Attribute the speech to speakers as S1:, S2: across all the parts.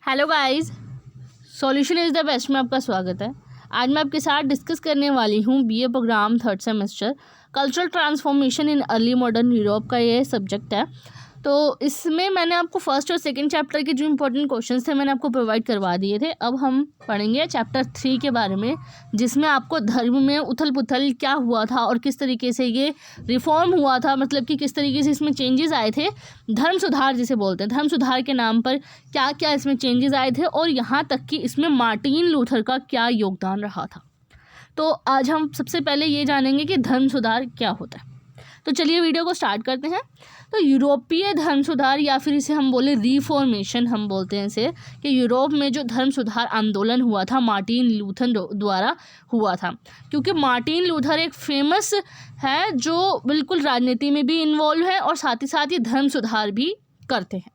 S1: Hello guys, solution is the best में आपका स्वागत है। आज मैं आपके साथ डिस्कस करने वाली हूँ BA programme third semester cultural transformation in early modern Europe का ये सब्जेक्ट है। तो इसमें मैंने आपको फर्स्ट और सेकंड चैप्टर के जो इंपॉर्टेंट क्वेश्चंस थे मैंने आपको प्रोवाइड करवा दिए थे। अब हम पढ़ेंगे चैप्टर 3 के बारे में, जिसमें आपको धर्म में उथल पुथल क्या हुआ था और किस तरीके से ये रिफॉर्म हुआ था, मतलब कि किस तरीके से इसमें चेंजेस आए थे। धर्म सुधार जिसे बोलते हैं, धर्म सुधार के नाम पर क्या क्या इसमें चेंजेस आए थे और यहाँ तक कि इसमें मार्टिन लूथर का क्या योगदान रहा था। तो आज हम सबसे पहले ये जानेंगे कि धर्म सुधार क्या होता है। तो चलिए वीडियो को स्टार्ट करते हैं। तो यूरोपीय धर्म सुधार, या फिर इसे हम बोले रिफॉर्मेशन हम बोलते हैं इसे, कि यूरोप में जो धर्म सुधार आंदोलन हुआ था मार्टिन लूथर द्वारा हुआ था। क्योंकि मार्टिन लूथर एक फेमस है जो बिल्कुल राजनीति में भी इन्वॉल्व है और साथ ही साथ ये धर्म सुधार भी करते हैं।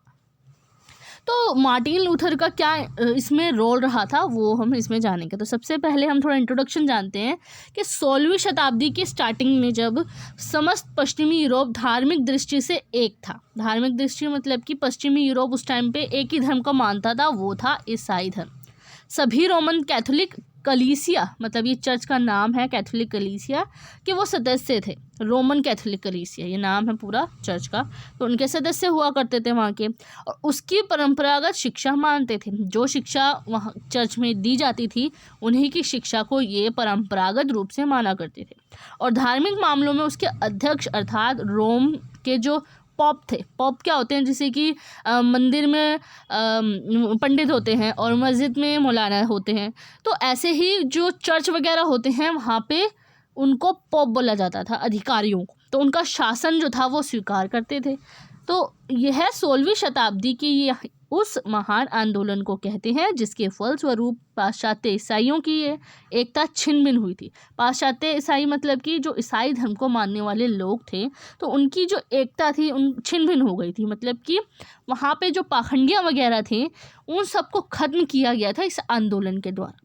S1: तो मार्टिन लूथर का क्या इसमें रोल रहा था वो हम इसमें जानेंगे। तो सबसे पहले हम थोड़ा इंट्रोडक्शन जानते हैं कि 16वीं शताब्दी के स्टार्टिंग में जब समस्त पश्चिमी यूरोप धार्मिक दृष्टि से एक था, धार्मिक दृष्टि मतलब कि पश्चिमी यूरोप उस टाइम पे एक ही धर्म को मानता था, वो था ईसाई धर्म। सभी रोमन कैथोलिक कलीसिया, मतलब ये चर्च का नाम है कैथोलिक कलीसिया, कि वो सदस्य थे। रोमन कैथोलिक कलीसिया ये नाम है पूरा चर्च का। तो उनके सदस्य हुआ करते थे वहाँ के, और उसकी परंपरागत शिक्षा मानते थे। जो शिक्षा वहाँ चर्च में दी जाती थी उन्हीं की शिक्षा को ये परंपरागत रूप से माना करते थे। और धार्मिक मामलों में उसके अध्यक्ष अर्थात रोम के जो पॉप थे, पॉप क्या होते हैं, जैसे कि मंदिर में पंडित होते हैं और मस्जिद में मौलाना होते हैं। तो ऐसे ही जो चर्च वगैरह होते हैं वहाँ पे उनको पॉप बोला जाता था, अधिकारियों को। तो उनका शासन जो था वो स्वीकार करते थे। तो यह 16वीं शताब्दी की ये उस महान आंदोलन को कहते हैं जिसके फलस्वरूप पाश्चात्य ईसाइयों की ये एकता छिन्न भिन्न हुई थी। पाश्चात्य ईसाई मतलब कि जो ईसाई धर्म को मानने वाले लोग थे, तो उनकी जो एकता थी उन छिन्न भिन्न हो गई थी। मतलब कि वहाँ पे जो पाखंडियाँ वगैरह थे उन सबको खत्म किया गया था इस आंदोलन के द्वारा,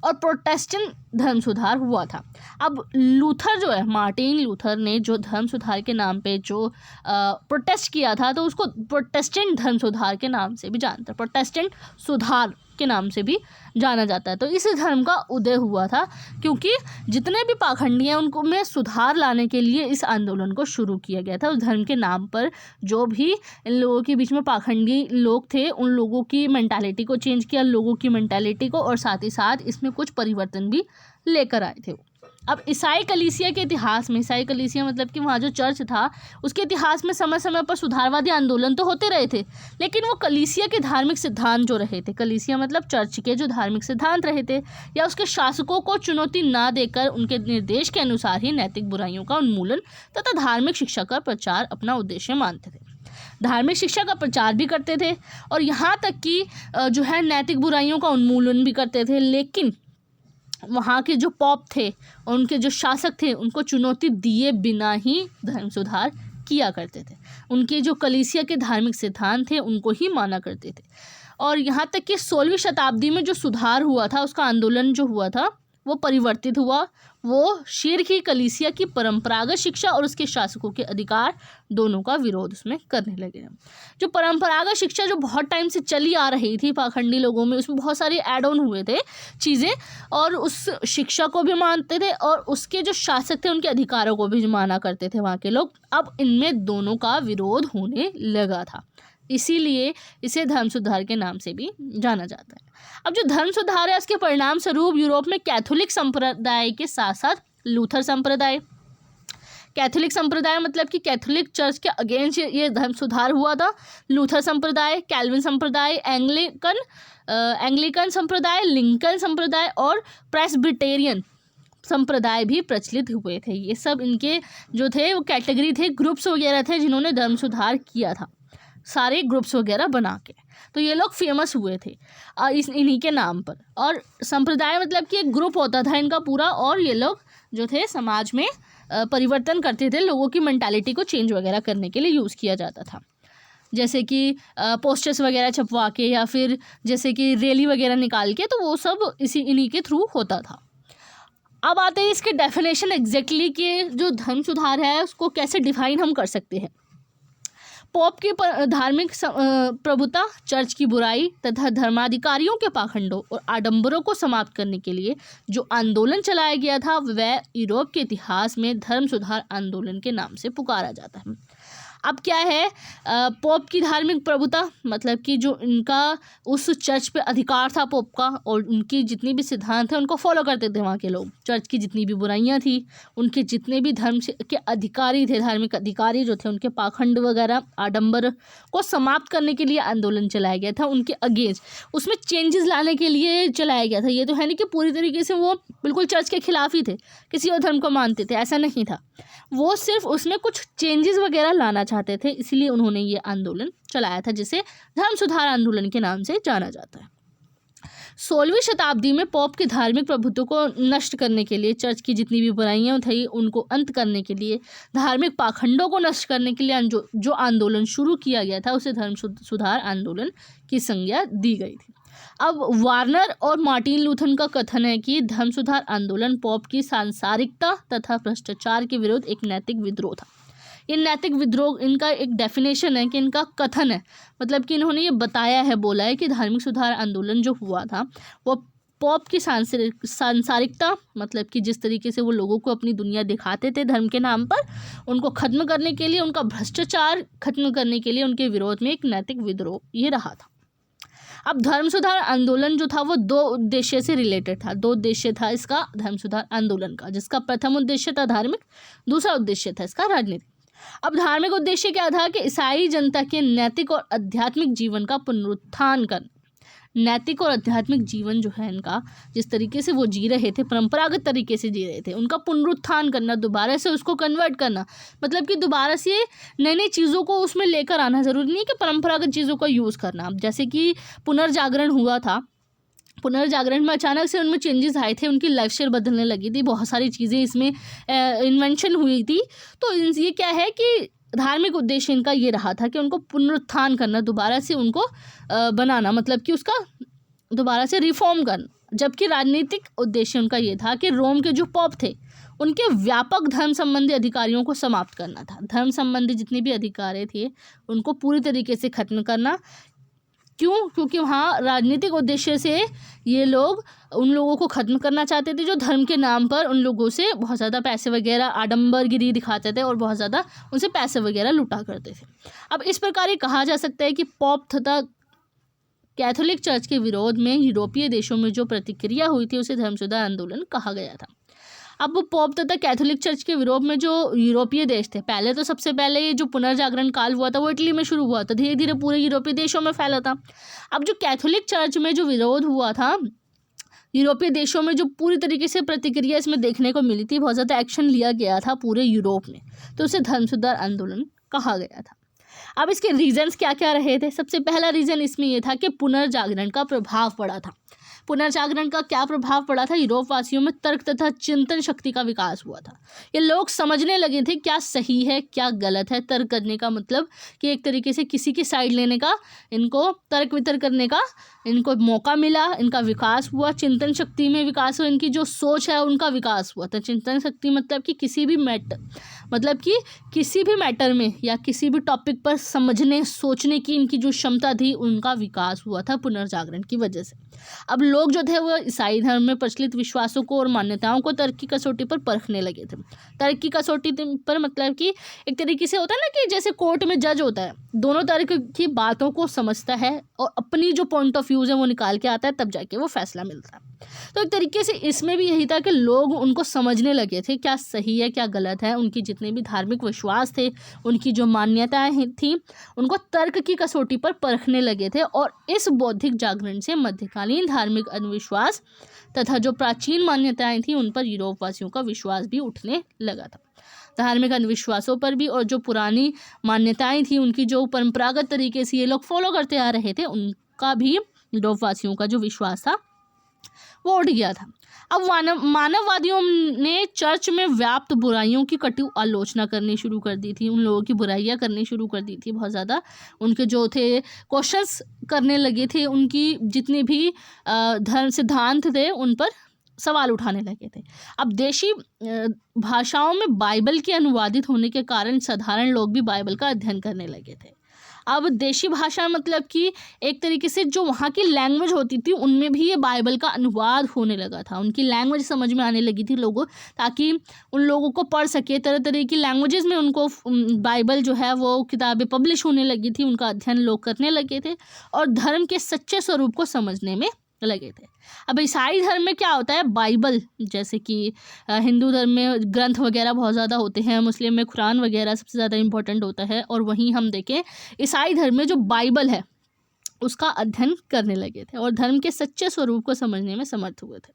S1: और प्रोटेस्टेंट धर्म सुधार हुआ था। अब लूथर जो है, मार्टिन लूथर ने जो धर्म सुधार के नाम पे जो प्रोटेस्ट किया था, तो उसको प्रोटेस्टेंट धर्म सुधार के नाम से भी जानते हैं, प्रोटेस्टेंट सुधार के नाम से भी जाना जाता है। तो इस धर्म का उदय हुआ था क्योंकि जितने भी पाखंडी हैं उनको में सुधार लाने के लिए इस आंदोलन को शुरू किया गया था। उस धर्म के नाम पर जो भी इन लोगों के बीच में पाखंडी लोग थे उन लोगों की मेंटालिटी को चेंज किया, लोगों की मेंटालिटी को, और साथ ही साथ इसमें कुछ परिवर्तन भी लेकर आए थे। अब ईसाई कलीसिया के इतिहास में, ईसाई कलीसिया मतलब कि वहाँ जो चर्च था उसके इतिहास में समय समय पर सुधारवादी आंदोलन तो होते रहे थे, लेकिन वो कलीसिया के धार्मिक सिद्धांत जो रहे थे, कलीसिया मतलब चर्च के जो धार्मिक सिद्धांत रहे थे, या उसके शासकों को चुनौती ना देकर उनके निर्देश के अनुसार ही नैतिक बुराइयों का उन्मूलन तथा धार्मिक शिक्षा का प्रचार अपना उद्देश्य मानते थे। धार्मिक शिक्षा का प्रचार भी करते थे और यहाँ तक कि जो है नैतिक बुराइयों का उन्मूलन भी करते थे। लेकिन वहाँ के जो पॉप थे और उनके जो शासक थे उनको चुनौती दिए बिना ही धर्म सुधार किया करते थे। उनके जो कलीसिया के धार्मिक सिद्धांत थे उनको ही माना करते थे। और यहाँ तक कि 16वीं शताब्दी में जो सुधार हुआ था, उसका आंदोलन जो हुआ था वो परिवर्तित हुआ। वो शीर की कलीसिया की परंपरागत शिक्षा और उसके शासकों के अधिकार दोनों का विरोध उसमें करने लगे। जो परंपरागत शिक्षा जो बहुत टाइम से चली आ रही थी पाखंडी लोगों में, उसमें बहुत सारे ऐड ऑन हुए थे चीज़ें, और उस शिक्षा को भी मानते थे और उसके जो शासक थे उनके अधिकारों को भी माना करते थे वहाँ के लोग। अब इनमें दोनों का विरोध होने लगा था, इसीलिए इसे धर्म सुधार के नाम से भी जाना जाता है। अब जो धर्म सुधार है उसके परिणाम स्वरूप यूरोप में कैथोलिक संप्रदाय के साथ साथ लूथर संप्रदाय, कैथोलिक संप्रदाय मतलब कि कैथोलिक चर्च के अगेंस्ट ये धर्म सुधार हुआ था। लूथर संप्रदाय, कैल्विन संप्रदाय, एंग्लिकन संप्रदाय, लिंकन संप्रदाय और प्रेस्बिटेरियन संप्रदाय भी प्रचलित हुए थे। ये सब इनके जो थे वो कैटेगरी थे, ग्रुप्स वगैरह थे जिन्होंने धर्म सुधार किया था, सारे ग्रुप्स वगैरह बना के। तो ये लोग फेमस हुए थे इन्हीं के नाम पर। और संप्रदाय मतलब कि एक ग्रुप होता था इनका पूरा, और ये लोग जो थे समाज में परिवर्तन करते थे, लोगों की मेंटालिटी को चेंज वगैरह करने के लिए यूज़ किया जाता था। जैसे कि पोस्टर्स वगैरह छपवा के या फिर जैसे कि रैली वगैरह निकाल के, तो वो सब इन्हीं के थ्रू होता था। अब आते हैं इसके डेफिनेशन एग्जैक्टली कि जो धर्म सुधार है उसको कैसे डिफाइन हम कर सकते हैं। पोप की धार्मिक प्रभुता, चर्च की बुराई तथा धर्माधिकारियों के पाखंडों और आडंबरों को समाप्त करने के लिए जो आंदोलन चलाया गया था वह यूरोप के इतिहास में धर्म सुधार आंदोलन के नाम से पुकारा जाता है। अब क्या है, पोप की धार्मिक प्रभुता मतलब कि जो इनका उस चर्च पे अधिकार था पोप का, और उनकी जितनी भी सिद्धांत हैं उनको फॉलो करते थे वहाँ के लोग। चर्च की जितनी भी बुराइयाँ थी, उनके जितने भी धर्म के अधिकारी थे, धार्मिक अधिकारी जो थे, उनके पाखंड वगैरह आडंबर को समाप्त करने के लिए आंदोलन चलाया गया था उनके अगेंस्ट। उसमें चेंजेस लाने के लिए चलाया गया था। ये तो है नहीं कि पूरी तरीके से वो बिल्कुल चर्च के खिलाफ ही थे, किसी और धर्म को मानते थे, ऐसा नहीं था। वो सिर्फ उसमें कुछ चेंजेस वगैरह लाना चाहते थे, इसलिए उन्होंने ये आंदोलन चलाया था जिसे धर्म सुधार आंदोलन के नाम से जाना जाता है। 16वीं शताब्दी में पोप के धार्मिक प्रभुत्व को नष्ट करने के लिए, चर्च की जितनी भी बुराइयां थी उनको अंत करने के लिए, धार्मिक पाखंडों को नष्ट करने के लिए जो आंदोलन शुरू किया गया था उसे धर्म सुधार आंदोलन की संज्ञा दी गई थी। अब वार्नर और मार्टिन लूथर का कथन है कि धर्म सुधार आंदोलन पोप की सांसारिकता तथा भ्रष्टाचार के विरुद्ध एक नैतिक विद्रोह था। ये नैतिक विद्रोह इनका एक डेफिनेशन है कि इनका कथन है, मतलब कि इन्होंने ये बताया है, बोला है कि धार्मिक सुधार आंदोलन जो हुआ था वो पोप की सांसारिकता मतलब कि जिस तरीके से वो लोगों को अपनी दुनिया दिखाते थे धर्म के नाम पर, उनको खत्म करने के लिए, उनका भ्रष्टाचार खत्म करने के लिए उनके विरोध में एक नैतिक विद्रोह ये रहा था। अब धर्म सुधार आंदोलन जो था वो दो उद्देश्य से रिलेटेड था। दो उद्देश्य था इसका धर्म सुधार आंदोलन का, जिसका प्रथम उद्देश्य था धार्मिक, दूसरा उद्देश्य था इसका राजनीतिक। अब धार्मिक उद्देश्य क्या था कि ईसाई जनता के नैतिक और आध्यात्मिक जीवन का पुनरुत्थान करना। नैतिक और आध्यात्मिक जीवन जो है इनका, जिस तरीके से वो जी रहे थे, परंपरागत तरीके से जी रहे थे, उनका पुनरुत्थान करना, दोबारा से उसको कन्वर्ट करना, मतलब कि दोबारा से नई नई चीज़ों को उसमें लेकर आना। ज़रूरी नहीं कि परंपरागत चीज़ों का यूज़ करना। जैसे कि पुनर्जागरण हुआ था, पुनर्जागरण में अचानक से उनमें चेंजेस आए थे, उनकी लाइफस्टाइल बदलने लगी थी, बहुत सारी चीज़ें इसमें इन्वेंशन हुई थी। तो ये क्या है कि धार्मिक उद्देश्य इनका ये रहा था कि उनको पुनरुत्थान करना, दोबारा से उनको बनाना, मतलब कि उसका दोबारा से रिफॉर्म करना। जबकि राजनीतिक उद्देश्य उनका ये था कि रोम के जो पोप थे उनके व्यापक धर्म संबंधी अधिकारियों को समाप्त करना था। धर्म संबंधी जितने भी अधिकार थे उनको पूरी तरीके से खत्म करना। क्यों? क्योंकि वहाँ राजनीतिक उद्देश्य से ये लोग उन लोगों को ख़त्म करना चाहते थे जो धर्म के नाम पर उन लोगों से बहुत ज़्यादा पैसे वगैरह, आडंबरगिरी दिखाते थे और बहुत ज़्यादा उनसे पैसे वगैरह लुटा करते थे। अब इस प्रकार ये कहा जा सकता है कि पोप तथा कैथोलिक चर्च के विरोध में यूरोपीय देशों में जो प्रतिक्रिया हुई थी उसे धर्म सुधार आंदोलन कहा गया था। अब पोप तथा कैथोलिक चर्च के विरोध में जो यूरोपीय देश थे, पहले तो सबसे पहले ये जो पुनर्जागरण काल हुआ था वो इटली में शुरू हुआ था, धीरे धीरे पूरे यूरोपीय देशों में फैला था। अब जो कैथोलिक चर्च में जो विरोध हुआ था यूरोपीय देशों में, जो पूरी तरीके से प्रतिक्रिया इसमें देखने को मिली थी, बहुत ज़्यादा एक्शन लिया गया था पूरे यूरोप में, तो उसे धर्म सुधार आंदोलन कहा गया था। अब इसके रीजंस क्या क्या रहे थे? सबसे पहला रीज़न इसमें यह था कि पुनर्जागरण का प्रभाव पड़ा था। पुनर्जागरण का क्या प्रभाव पड़ा था? यूरोप वासियों में तर्क तथा चिंतन शक्ति का विकास हुआ था। ये लोग समझने लगे थे क्या सही है क्या गलत है। तर्क करने का मतलब कि एक तरीके से किसी की साइड लेने का, इनको तर्क वितर्क करने का इनको मौका मिला, इनका विकास हुआ, चिंतन शक्ति में विकास हुआ, इनकी जो सोच है उनका विकास हुआ था। चिंतन शक्ति मतलब कि किसी भी मैटर में या किसी भी टॉपिक पर समझने सोचने की इनकी जो क्षमता थी उनका विकास हुआ था पुनर्जागरण की वजह से। अब लोग जो थे वो ईसाई धर्म में प्रचलित विश्वासों को और मान्यताओं को तर्क की कसौटी पर परखने लगे थे। तर्क की कसौटी पर मतलब कि एक तरीके से होता है ना कि जैसे कोर्ट में जज होता है, दोनों तर्क की बातों को समझता है और अपनी जो पॉइंट ऑफ व्यूज़ है वो निकाल के आता है, तब जाके वो फैसला मिलता है। तो एक तरीके से इसमें भी यही था कि लोग उनको समझने लगे थे क्या सही है क्या गलत है। उनकी जितने भी धार्मिक विश्वास थे, उनकी जो मान्यताएं थी, उनको तर्क की कसौटी पर परखने लगे थे। और इस बौद्धिक जागरण से मध्यकालीन धार्मिक अंधविश्वास तथा जो प्राचीन मान्यताएं थी उन पर यूरोप वासियों का विश्वास भी उठने लगा था। धार्मिक अंधविश्वासों पर भी और जो पुरानी मान्यताएं थी उनकी जो परंपरागत तरीके से ये लोग फॉलो करते आ रहे थे, उनका भी यूरोप वासियों का जो विश्वास था वो उठ गया था। अब मानववादियों ने चर्च में व्याप्त बुराइयों की कटु आलोचना करनी शुरू कर दी थी। उन लोगों की बुराइयां करनी शुरू कर दी थी, बहुत ज़्यादा उनके जो थे क्वेश्चंस करने लगे थे, उनकी जितने भी धर्म सिद्धांत थे उन पर सवाल उठाने लगे थे। अब देशी भाषाओं में बाइबल के अनुवादित होने के कारण साधारण लोग भी बाइबल का अध्ययन करने लगे थे। अब देशी भाषा मतलब कि एक तरीके से जो वहाँ की लैंग्वेज होती थी उनमें भी ये बाइबल का अनुवाद होने लगा था, उनकी लैंग्वेज समझ में आने लगी थी लोगों, ताकि उन लोगों को पढ़ सके। तरह तरह की लैंग्वेजेस में उनको बाइबल जो है वो किताबें पब्लिश होने लगी थी, उनका अध्ययन लोग करने लगे थे और धर्म के सच्चे स्वरूप को समझने में लगे थे। अब ईसाई धर्म में क्या होता है, बाइबल जैसे कि हिंदू धर्म में ग्रंथ वगैरह बहुत ज़्यादा होते हैं, मुस्लिम में कुरान वगैरह सबसे ज़्यादा इम्पोर्टेंट होता है, और वहीं हम देखें ईसाई धर्म में जो बाइबल है उसका अध्ययन करने लगे थे और धर्म के सच्चे स्वरूप को समझने में समर्थ हुए थे।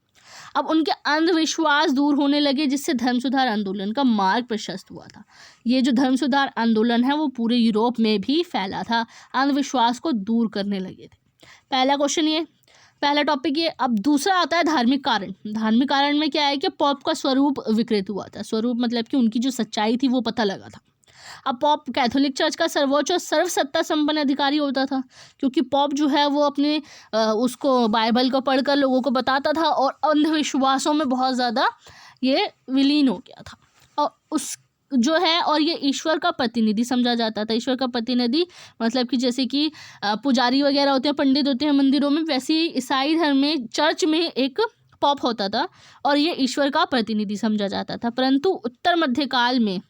S1: अब उनके अंधविश्वास दूर होने लगे, जिससे धर्म सुधार आंदोलन का मार्ग प्रशस्त हुआ था। ये जो धर्म सुधार आंदोलन है वो पूरे यूरोप में भी फैला था, अंधविश्वास को दूर करने लगे थे। पहला क्वेश्चन ये, पहला टॉपिक ये। अब दूसरा आता है धार्मिक कारण। धार्मिक कारण में क्या है कि पॉप का स्वरूप विकृत हुआ था। स्वरूप मतलब कि उनकी जो सच्चाई थी वो पता लगा था। अब पॉप कैथोलिक चर्च का सर्वोच्च और सर्वसत्ता संपन्न अधिकारी होता था, क्योंकि पॉप जो है वो अपने उसको बाइबल को पढ़कर लोगों को बताता था और अंधविश्वासों में बहुत ज़्यादा ये विलीन हो गया था, और उस जो है और ये ईश्वर का प्रतिनिधि समझा जाता था। ईश्वर का प्रतिनिधि मतलब कि जैसे कि पुजारी वगैरह होते हैं, पंडित होते हैं मंदिरों में, वैसे ही ईसाई धर्म में चर्च में एक पॉप होता था और ये ईश्वर का प्रतिनिधि समझा जाता था। परंतु उत्तर मध्यकाल में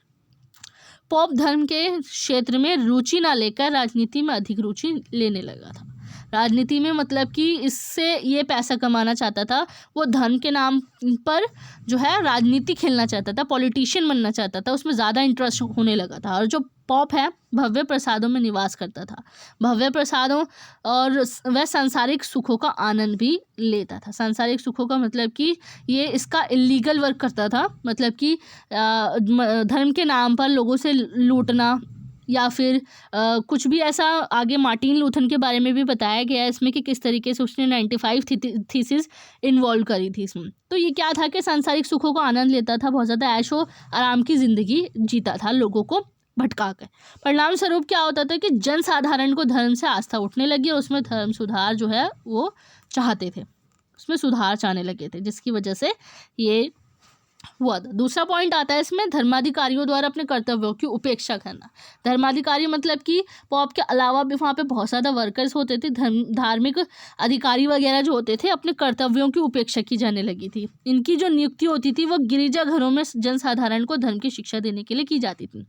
S1: पॉप धर्म के क्षेत्र में रुचि ना लेकर राजनीति में अधिक रुचि लेने लगा था। राजनीति में मतलब कि इससे ये पैसा कमाना चाहता था, वो धर्म के नाम पर जो है राजनीति खेलना चाहता था, पॉलिटिशियन बनना चाहता था, उसमें ज़्यादा इंटरेस्ट होने लगा था। और जो पॉप है भव्य प्रसादों में निवास करता था, भव्य प्रसादों, और वह सांसारिक सुखों का आनंद भी लेता था। सांसारिक सुखों का मतलब कि ये इसका इलीगल वर्क करता था, मतलब कि धर्म के नाम पर लोगों से लूटना या फिर कुछ भी ऐसा। आगे मार्टिन लूथर के बारे में भी बताया गया है इसमें कि किस तरीके से उसने 95 थीसिस इन्वॉल्व करी थी इसमें। तो ये क्या था कि सांसारिक सुखों का आनंद लेता था, बहुत ज़्यादा ऐशो आराम की ज़िंदगी जीता था, लोगों को भटका कर। परिणाम स्वरूप क्या होता था कि जन साधारण को धर्म से आस्था उठने लगी और उसमें धर्म सुधार जो है वो चाहते थे, उसमें सुधार चाहने लगे थे, जिसकी वजह से ये हुआ था। दूसरा पॉइंट आता है इसमें, धर्माधिकारियों द्वारा अपने कर्तव्यों की उपेक्षा करना। धर्माधिकारी मतलब कि पॉप के अलावा भी वहाँ पे बहुत ज़्यादा वर्कर्स होते थे, धार्मिक अधिकारी वगैरह जो होते थे, अपने कर्तव्यों की उपेक्षा की जाने लगी थी। इनकी जो नियुक्ति होती थी वो गिरिजाघरों में जनसाधारण को धर्म की शिक्षा देने के लिए की जाती थी।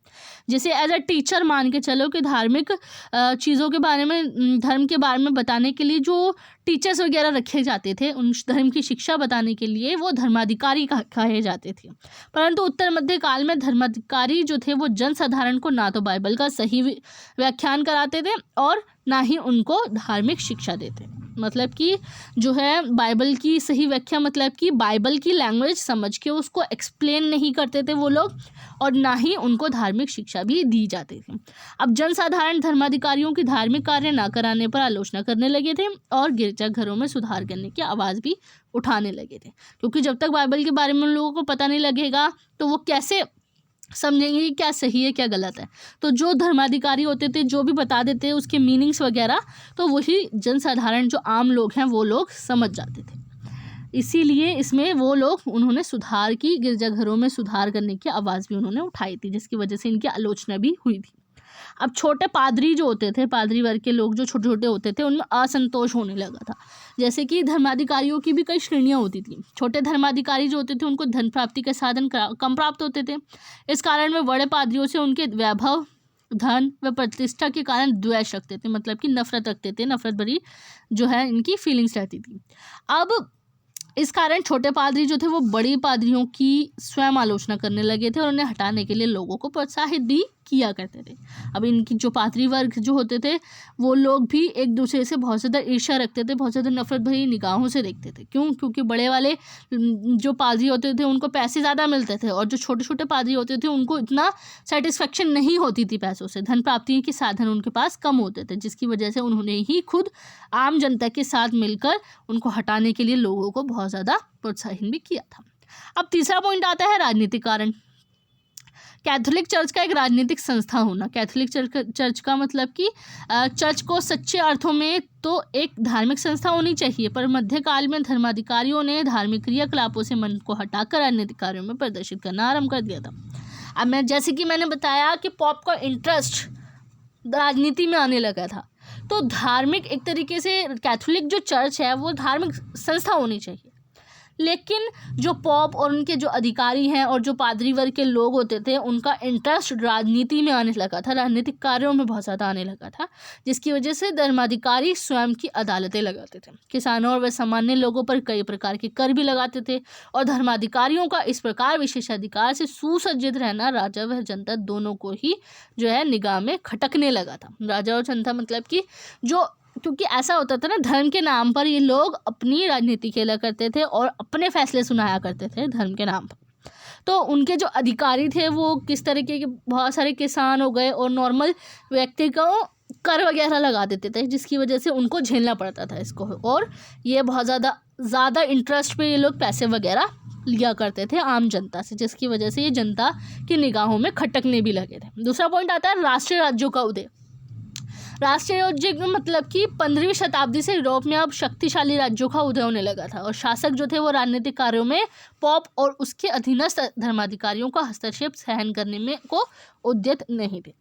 S1: जैसे एज अ टीचर मान के चलो कि धार्मिक चीज़ों के बारे में, धर्म के बारे में बताने के लिए जो टीचर्स वगैरह रखे जाते थे, उन धर्म की शिक्षा बताने के लिए वो धर्माधिकारी कहे जाते थे। परंतु उत्तर मध्य काल में धर्माधिकारी जो थे वो जनसाधारण को ना तो बाइबल का सही व्याख्यान कराते थे और ना ही उनको धार्मिक शिक्षा देते। मतलब कि जो है बाइबल की सही व्याख्या मतलब कि बाइबल की लैंग्वेज समझ के उसको एक्सप्लेन नहीं करते थे वो लोग, और ना ही उनको धार्मिक शिक्षा भी दी जाती थी। अब जनसाधारण धर्माधिकारियों की धार्मिक कार्य ना कराने पर आलोचना करने लगे थे और गिरजाघरों में सुधार करने की आवाज़ भी उठाने लगे थे, क्योंकि जब तक बाइबल के बारे में उन लोगों को पता नहीं लगेगा तो वो कैसे समझेंगे क्या सही है क्या गलत है। तो जो धर्माधिकारी होते थे जो भी बता देते उसके मीनिंग्स वगैरह, तो वही जनसाधारण जो आम लोग हैं वो लोग समझ जाते थे। इसीलिए इसमें वो लोग उन्होंने सुधार की, गिरजाघरों में सुधार करने की आवाज़ भी उन्होंने उठाई थी, जिसकी वजह से इनकी आलोचना भी हुई थी। अब छोटे पादरी जो होते थे, पादरी वर्ग के लोग जो छोटे छोटे होते थे, उनमें असंतोष होने लगा था। जैसे कि धर्माधिकारियों की भी कई श्रेणियाँ होती थी। छोटे धर्माधिकारी जो होते थे उनको धन प्राप्ति के साधन कम प्राप्त होते थे। इस कारण वे बड़े पादरियों से उनके वैभव, धन व प्रतिष्ठा के कारण द्वेष रखते थे, मतलब कि नफरत रखते थे, नफरत भरी जो है इनकी फीलिंग्स रहती थी। अब इस कारण छोटे पादरी जो थे वो बड़ी पादरियों की स्वयं आलोचना करने लगे थे और उन्हें हटाने के लिए लोगों को प्रोत्साहित भी किया करते थे। अब इनकी जो पादरी वर्ग जो होते थे वो लोग भी एक दूसरे से बहुत ज़्यादा ईर्ष्या रखते थे, बहुत ज़्यादा नफरत भरी निगाहों से देखते थे। क्यों? क्योंकि बड़े वाले जो पादरी होते थे उनको पैसे ज़्यादा मिलते थे और जो छोटे छोटे पादरी होते थे उनको इतना सेटिस्फेक्शन नहीं होती थी पैसों से, धन प्राप्ति के साधन उनके पास कम होते थे, जिसकी वजह से उन्होंने ही खुद आम जनता के साथ मिलकर उनको हटाने के लिए लोगों को बहुत ज़्यादा प्रोत्साहन भी किया था। अब तीसरा पॉइंट आता है राजनीतिक कारण। कैथोलिक चर्च का एक राजनीतिक संस्था होना। कैथोलिक चर्च का मतलब कि चर्च को सच्चे अर्थों में तो एक धार्मिक संस्था होनी चाहिए, पर मध्यकाल में धर्माधिकारियों ने धार्मिक क्रियाकलापों से मन को हटाकर राजनीतिक कार्यों में प्रदर्शित करना आरंभ कर दिया था। अब जैसे कि मैंने बताया कि पॉप का इंटरेस्ट राजनीति में आने लगा था। तो धार्मिक, एक तरीके से कैथोलिक जो चर्च है वो धार्मिक संस्था होनी चाहिए, लेकिन जो पॉप और उनके जो अधिकारी हैं और जो पादरी वर्ग के लोग होते थे उनका इंटरेस्ट राजनीति में आने लगा था, राजनीतिक कार्यों में बहुत ज़्यादा आने लगा था, जिसकी वजह से धर्माधिकारी स्वयं की अदालतें लगाते थे। किसानों और व सामान्य लोगों पर कई प्रकार के कर भी लगाते थे और धर्माधिकारियों का इस प्रकार विशेषाधिकार से सुसज्जित रहना राजा व जनता दोनों को ही जो है निगाह में खटकने लगा था। राजा और जनता मतलब कि जो, क्योंकि ऐसा होता था ना, धर्म के नाम पर ये लोग अपनी राजनीति खेला करते थे और अपने फैसले सुनाया करते थे धर्म के नाम पर। तो उनके जो अधिकारी थे वो किस तरीके के, बहुत सारे किसान हो गए और नॉर्मल व्यक्ति को कर वगैरह लगा देते थे, जिसकी वजह से उनको झेलना पड़ता था इसको, और ये बहुत ज़्यादा इंटरेस्ट पे ये लोग पैसे वगैरह लिया करते थे आम जनता से, जिसकी वजह से ये जनता की निगाहों में खटकने भी लगे थे। दूसरा पॉइंट आता है राष्ट्रीय राज्यों का उदय। राष्ट्रीय राज्य मतलब कि 15वीं शताब्दी से यूरोप में अब शक्तिशाली राज्यों का उदय होने लगा था और शासक जो थे वो राजनीतिक कार्यों में पॉप और उसके अधीनस्थ धर्माधिकारियों का हस्तक्षेप सहन करने में को उद्यत नहीं थे।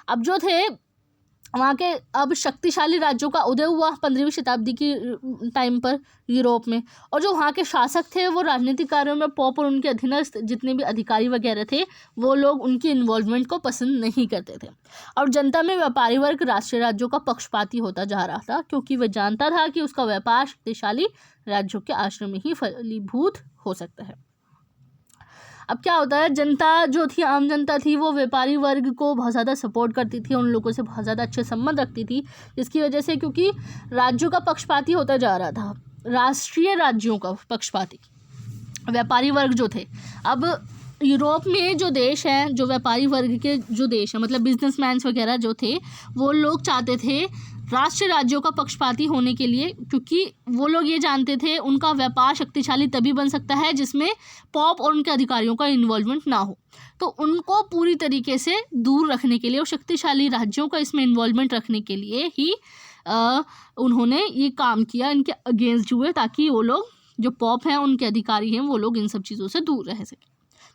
S1: अब जो थे वहाँ के अब शक्तिशाली राज्यों का उदय हुआ 15वीं शताब्दी की टाइम पर यूरोप में, और जो वहाँ के शासक थे वो राजनीतिक कार्यों में पॉप और उनके अधीनस्थ जितने भी अधिकारी वगैरह थे वो लोग उनकी इन्वॉल्वमेंट को पसंद नहीं करते थे। और जनता में व्यापारी वर्ग राष्ट्रीय राज्यों का पक्षपाती होता जा रहा था, क्योंकि वह जानता था कि उसका व्यापार शक्तिशाली राज्यों के आश्रय में ही फलीभूत हो सकता है। अब क्या होता है, जनता जो थी, आम जनता थी, वो व्यापारी वर्ग को बहुत ज़्यादा सपोर्ट करती थी, उन लोगों से बहुत ज़्यादा अच्छे संबंध रखती थी, जिसकी वजह से, क्योंकि राज्यों का पक्षपाती होता जा रहा था, राष्ट्रीय राज्यों का पक्षपाती व्यापारी वर्ग जो थे। अब यूरोप में जो देश हैं, जो व्यापारी वर्ग के जो देश हैं, मतलब बिजनेसमैन्स वगैरह जो थे, वो लोग चाहते थे राष्ट्रीय राज्यों का पक्षपाती होने के लिए, क्योंकि वो लोग ये जानते थे उनका व्यापार शक्तिशाली तभी बन सकता है जिसमें पॉप और उनके अधिकारियों का इन्वॉल्वमेंट ना हो। तो उनको पूरी तरीके से दूर रखने के लिए और शक्तिशाली राज्यों का इसमें इन्वॉल्वमेंट रखने के लिए ही उन्होंने ये काम किया, इनके अगेंस्ट हुए, ताकि वो लोग जो पॉप हैं, उनके अधिकारी हैं, वो लोग इन सब चीज़ों से दूर रह सकें।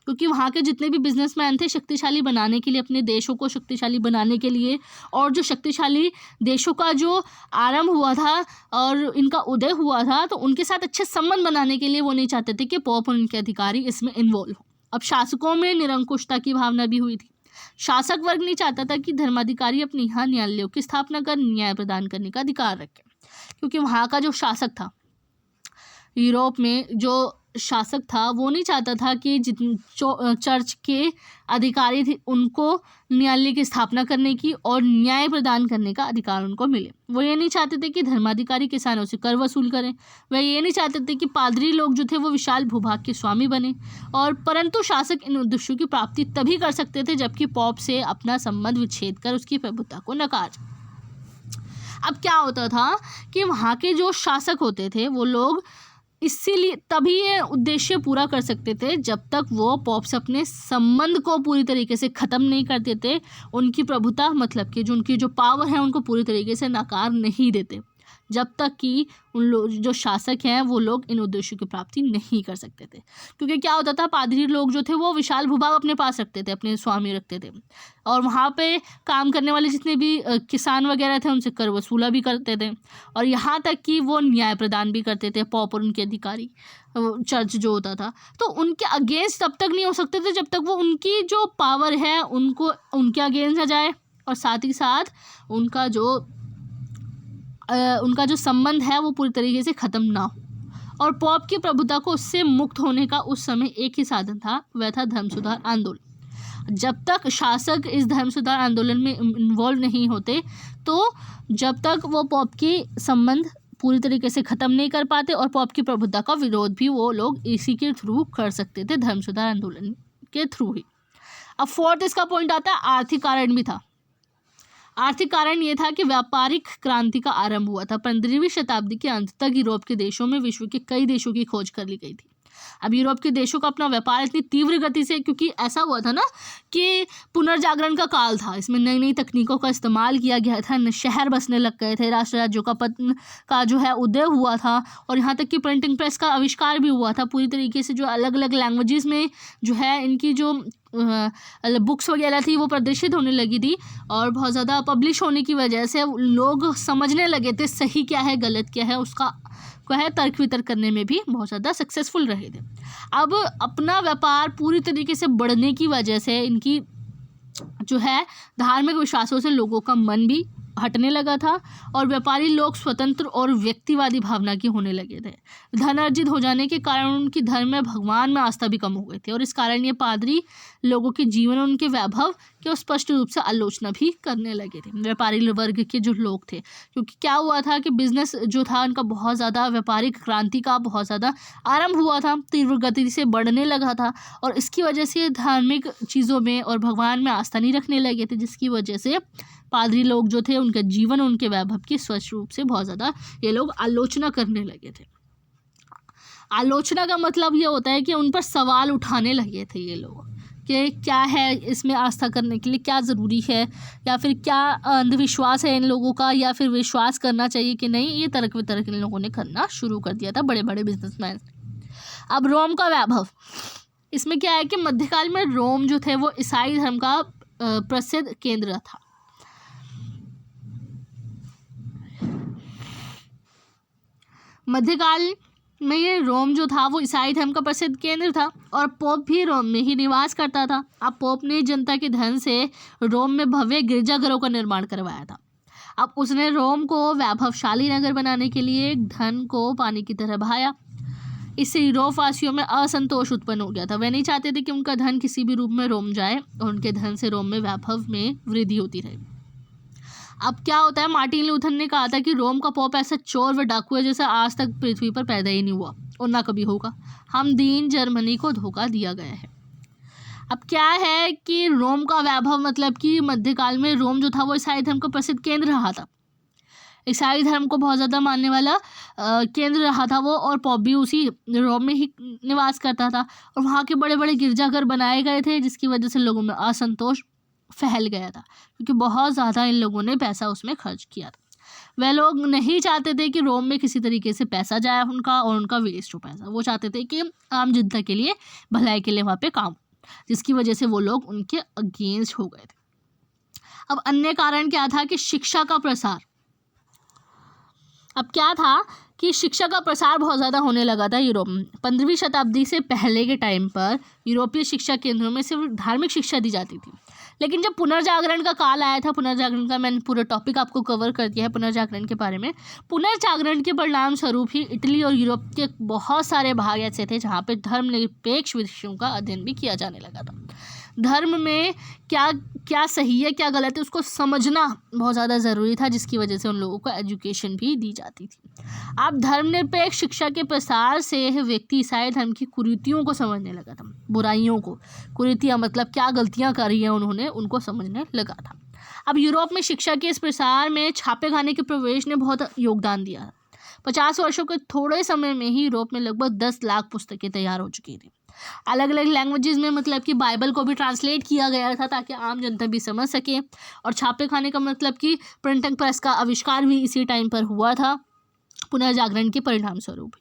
S1: क्योंकि वहाँ के जितने भी बिजनेसमैन थे शक्तिशाली बनाने के लिए, अपने देशों को शक्तिशाली बनाने के लिए, और जो शक्तिशाली देशों का जो आरंभ हुआ था और इनका उदय हुआ था, तो उनके साथ अच्छे संबंध बनाने के लिए वो नहीं चाहते थे कि पॉप और उनके अधिकारी इसमें इन्वॉल्व हो। अब शासकों में निरंकुशता की भावना भी हुई थी। शासक वर्ग नहीं चाहता था कि धर्माधिकारी अपने यहाँ न्यायालयों की स्थापना कर न्याय प्रदान करने का अधिकार रखें, क्योंकि वहाँ का जो शासक था, यूरोप में जो शासक था, वो नहीं चाहता था कि चर्च के अधिकारी थे उनको न्यायालय की स्थापना करने की और न्याय प्रदान करने का अधिकार उनको मिले। वो ये नहीं चाहते थे कि धर्माधिकारी किसानों से कर वसूल करें, वह ये नहीं चाहते थे कि पादरी लोग जो थे वो विशाल भूभाग के स्वामी बने, और परंतु शासक इन उद्देश्यों की प्राप्ति तभी कर सकते थे जबकि पॉप से अपना संबंध विच्छेद कर उसकी प्रभुता को नकार। अब क्या होता था कि वहाँ के जो शासक होते थे वो लोग इसीलिए तभी ये उद्देश्य पूरा कर सकते थे जब तक वो पॉप से अपने संबंध को पूरी तरीके से ख़त्म नहीं कर देते, उनकी प्रभुता मतलब कि जो उनकी जो पावर है उनको पूरी तरीके से नकार नहीं देते, जब तक कि उन लोग जो शासक हैं वो लोग इन उद्देश्यों की प्राप्ति नहीं कर सकते थे। क्योंकि क्या होता था, पादरी लोग जो थे वो विशाल भूभाग अपने पास रखते थे, अपने स्वामी रखते थे, और वहाँ पे काम करने वाले जितने भी किसान वगैरह थे उनसे कर वसूला भी करते थे, और यहाँ तक कि वो न्याय प्रदान भी करते थे पॉप और उनके अधिकारी, चर्च जो होता था। तो उनके अगेंस्ट तब तक नहीं हो सकते थे जब तक वो उनकी जो पावर है उनको उनके अगेंस्ट आ जाए, और साथ ही साथ उनका जो संबंध है वो पूरी तरीके से ख़त्म ना हो। और पॉप की प्रभुता को उससे मुक्त होने का उस समय एक ही साधन था, वह था धर्म सुधार आंदोलन। जब तक शासक इस धर्म सुधार आंदोलन में इन्वॉल्व नहीं होते, तो जब तक वो पॉप के संबंध पूरी तरीके से ख़त्म नहीं कर पाते, और पॉप की प्रभुता का विरोध भी वो लोग इसी के थ्रू कर सकते थे, धर्म सुधार आंदोलन के थ्रू ही। अब फोर्थ इसका पॉइंट आता है, आर्थिक कारण भी था। आर्थिक कारण ये था कि व्यापारिक क्रांति का आरंभ हुआ था। 15वीं शताब्दी के अंत तक यूरोप के देशों में विश्व के कई देशों की खोज कर ली गई थी। अब यूरोप के देशों का अपना व्यापार इतनी तीव्र गति से, क्योंकि ऐसा हुआ था ना कि पुनर्जागरण का काल था, इसमें नई नई तकनीकों का इस्तेमाल किया गया था, शहर बसने लग गए थे, राष्ट्र राज्यों का पतन का जो है उदय हुआ था, और यहाँ तक कि प्रिंटिंग प्रेस का आविष्कार भी हुआ था। पूरी तरीके से जो अलग अलग लैंग्वेजेस में जो है इनकी जो बुक्स वगैरह थी वो प्रदर्शित होने लगी थी, और बहुत ज़्यादा पब्लिश होने की वजह से लोग समझने लगे थे सही क्या है गलत क्या है, उसका है तर्क वितर्क करने में भी बहुत ज़्यादा सक्सेसफुल रहे थे। अब अपना व्यापार पूरी तरीके से बढ़ने की वजह से इनकी जो है धार्मिक विश्वासों से लोगों का मन भी हटने लगा था, और व्यापारी लोग स्वतंत्र और व्यक्तिवादी भावना के होने लगे थे। धन अर्जित हो जाने के कारण उनकी धर्म में भगवान में आस्था भी कम हो गई थी, और इस कारण ये पादरी लोगों के जीवन और उनके वैभव के स्पष्ट रूप से आलोचना भी करने लगे थे, व्यापारी वर्ग के जो लोग थे। क्योंकि क्या हुआ था कि बिजनेस जो था उनका बहुत ज़्यादा, व्यापारिक क्रांति का बहुत ज़्यादा आरंभ हुआ था, तीव्र गति से बढ़ने लगा था, और इसकी वजह से धार्मिक चीज़ों में और भगवान में आस्था नहीं रखने लगे थे, जिसकी वजह से पादरी लोग जो थे उनका जीवन उनके वैभव की स्वच्छ रूप से बहुत ज़्यादा ये लोग आलोचना करने लगे थे। आलोचना का मतलब ये होता है कि उन पर सवाल उठाने लगे थे ये लोग कि क्या है इसमें आस्था करने के लिए, क्या ज़रूरी है, या फिर क्या अंधविश्वास है इन लोगों का, या फिर विश्वास करना चाहिए कि नहीं, ये तर्क वितर्क इन लोगों ने करना शुरू कर दिया था, बड़े बड़े बिजनेसमैन। अब रोम का वैभव, इसमें क्या है कि मध्यकाल में रोम जो थे वो ईसाई धर्म का प्रसिद्ध केंद्र था। मध्यकाल में ये रोम जो था वो ईसाई धर्म का प्रसिद्ध केंद्र था, और पोप भी रोम में ही निवास करता था। अब पोप ने जनता के धन से रोम में भव्य गिरजाघरों का निर्माण करवाया था। अब उसने रोम को वैभवशाली नगर बनाने के लिए धन को पानी की तरह बहाया। इससे यूरोप वासियों में असंतोष उत्पन्न हो गया था। वे नहीं चाहते थे कि उनका धन किसी भी रूप में रोम जाए, और उनके धन से रोम में वैभव में वृद्धि होती रहे। अब क्या होता है, मार्टिन लूथर ने कहा था कि रोम का पोप ऐसा चोर व डाकू है जैसे आज तक पृथ्वी पर पैदा ही नहीं हुआ और ना कभी होगा। हम दीन जर्मनी को धोखा दिया गया है। अब क्या है कि रोम का वैभव, मतलब कि मध्यकाल में रोम जो था वो ईसाई धर्म का प्रसिद्ध केंद्र रहा था, ईसाई धर्म को बहुत ज़्यादा मानने वाला केंद्र रहा था वो, और पोप भी उसी रोम में ही निवास करता था, और वहाँ के बड़े बड़े गिरजाघर बनाए गए थे, जिसकी वजह से लोगों में असंतोष फैल गया था, क्योंकि बहुत ज़्यादा इन लोगों ने पैसा उसमें खर्च किया था। वह लोग नहीं चाहते थे कि रोम में किसी तरीके से पैसा जाए उनका, और उनका वेस्ट हो पैसा। वो चाहते थे कि आम जनता के लिए, भलाई के लिए वहाँ पे काम, जिसकी वजह से वो लोग उनके अगेंस्ट हो गए थे। अब अन्य कारण क्या था कि शिक्षा का प्रसार। अब क्या था कि शिक्षा का प्रसार बहुत ज़्यादा होने लगा था यूरोप में। 15वीं शताब्दी से पहले के टाइम पर यूरोपीय शिक्षा केंद्रों में सिर्फ धार्मिक शिक्षा दी जाती थी, लेकिन जब पुनर्जागरण का काल आया था, पुनर्जागरण का मैंने पूरा टॉपिक आपको कवर कर दिया है पुनर्जागरण के बारे में। पुनर्जागरण के परिणाम स्वरूप ही इटली और यूरोप के बहुत सारे भाग ऐसे थे जहाँ पे धर्मनिरपेक्ष विषयों का अध्ययन भी किया जाने लगा था। धर्म में क्या क्या सही है क्या गलत है उसको समझना बहुत ज़्यादा ज़रूरी था, जिसकी वजह से उन लोगों को एजुकेशन भी दी जाती थी। अब धर्मनिरपेक्ष शिक्षा के प्रसार से व्यक्ति ईसाई धर्म की कुरीतियों को समझने लगा था, बुराइयों को। कुरीतियाँ मतलब क्या गलतियाँ करी हैं उन्होंने, उनको समझने लगा था। अब यूरोप में शिक्षा के इस प्रसार में छापे खाने के प्रवेश ने बहुत योगदान दिया। 50 वर्षों के थोड़े समय में ही यूरोप में लगभग 10 लाख पुस्तकें तैयार हो चुकी थी। अलग अलग लैंग्वेजेस में, मतलब कि बाइबल को भी ट्रांसलेट किया गया था ताकि आम जनता भी समझ सके। और छापे खाने का मतलब कि प्रिंटिंग प्रेस का आविष्कार भी इसी टाइम पर हुआ था, पुनर्जागरण के परिणाम स्वरूप।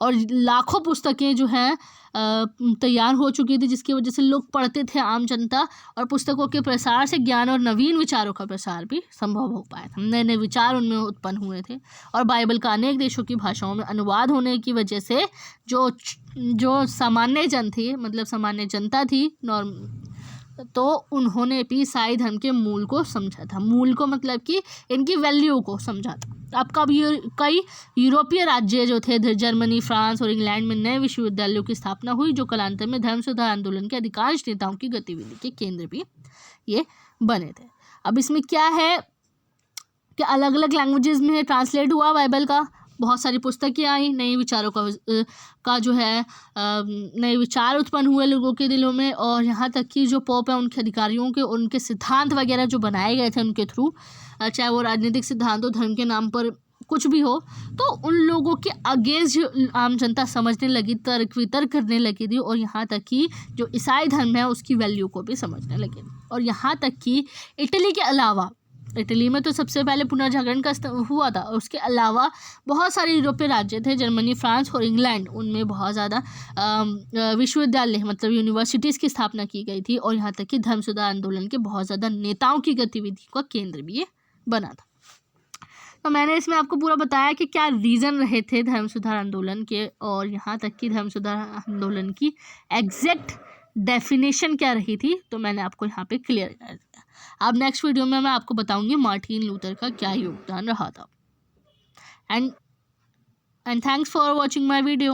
S1: और लाखों पुस्तकें जो हैं तैयार हो चुकी थी, जिसकी वजह से लोग पढ़ते थे, आम जनता। और पुस्तकों के प्रसार से ज्ञान और नवीन विचारों का प्रसार भी संभव हो पाया था। नए नए विचार उनमें उत्पन्न हुए थे। और बाइबल का अनेक देशों की भाषाओं में अनुवाद होने की वजह से जो सामान्य जन थे, मतलब सामान्य जनता थी तो उन्होंने भी ईसाई धर्म के मूल को समझा था। मूल को मतलब कि इनकी वैल्यू को समझा था। अब कई यूरोपीय राज्य जो थे, जर्मनी, फ्रांस और इंग्लैंड में नए विश्वविद्यालयों की स्थापना हुई, जो कालांतर में धर्म सुधार आंदोलन के अधिकांश नेताओं की गतिविधि के केंद्र भी ये बने थे। अब इसमें क्या है कि अलग अलग लैंग्वेजेस में ट्रांसलेट हुआ बाइबल का, बहुत सारी पुस्तकें आई, नए विचारों का जो है नए विचार उत्पन्न हुए लोगों के दिलों में। और यहाँ तक कि जो पोप है उनके अधिकारियों के उनके सिद्धांत वगैरह जो बनाए गए थे उनके थ्रू, चाहे वो राजनीतिक सिद्धांत हो, धर्म के नाम पर कुछ भी हो, तो उन लोगों के अगेंस्ट आम जनता समझने लगी, तर्क वितर्क करने लगी थी, और यहाँ तक कि जो ईसाई धर्म है उसकी वैल्यू को भी समझने लगे। और यहाँ तक कि इटली के अलावा, इटली में तो सबसे पहले पुनर्जागरण का हुआ था, उसके अलावा बहुत सारे यूरोपीय राज्य थे, जर्मनी, फ्रांस और इंग्लैंड, उनमें बहुत ज़्यादा विश्वविद्यालय मतलब यूनिवर्सिटीज़ की स्थापना की गई थी। और यहाँ तक कि धर्म सुधार आंदोलन के बहुत ज़्यादा नेताओं की गतिविधि का केंद्र भी ये बना था। तो मैंने इसमें आपको पूरा बताया कि क्या रीज़न रहे थे धर्म सुधार आंदोलन के, और यहाँ तक कि धर्म सुधार आंदोलन की एग्जैक्ट डेफिनेशन क्या रही थी, तो मैंने आपको यहाँ पे क्लियर कर दिया। अब नेक्स्ट वीडियो में मैं आपको बताऊंगी मार्टिन लूथर का क्या योगदान रहा था। And thanks for watching my video.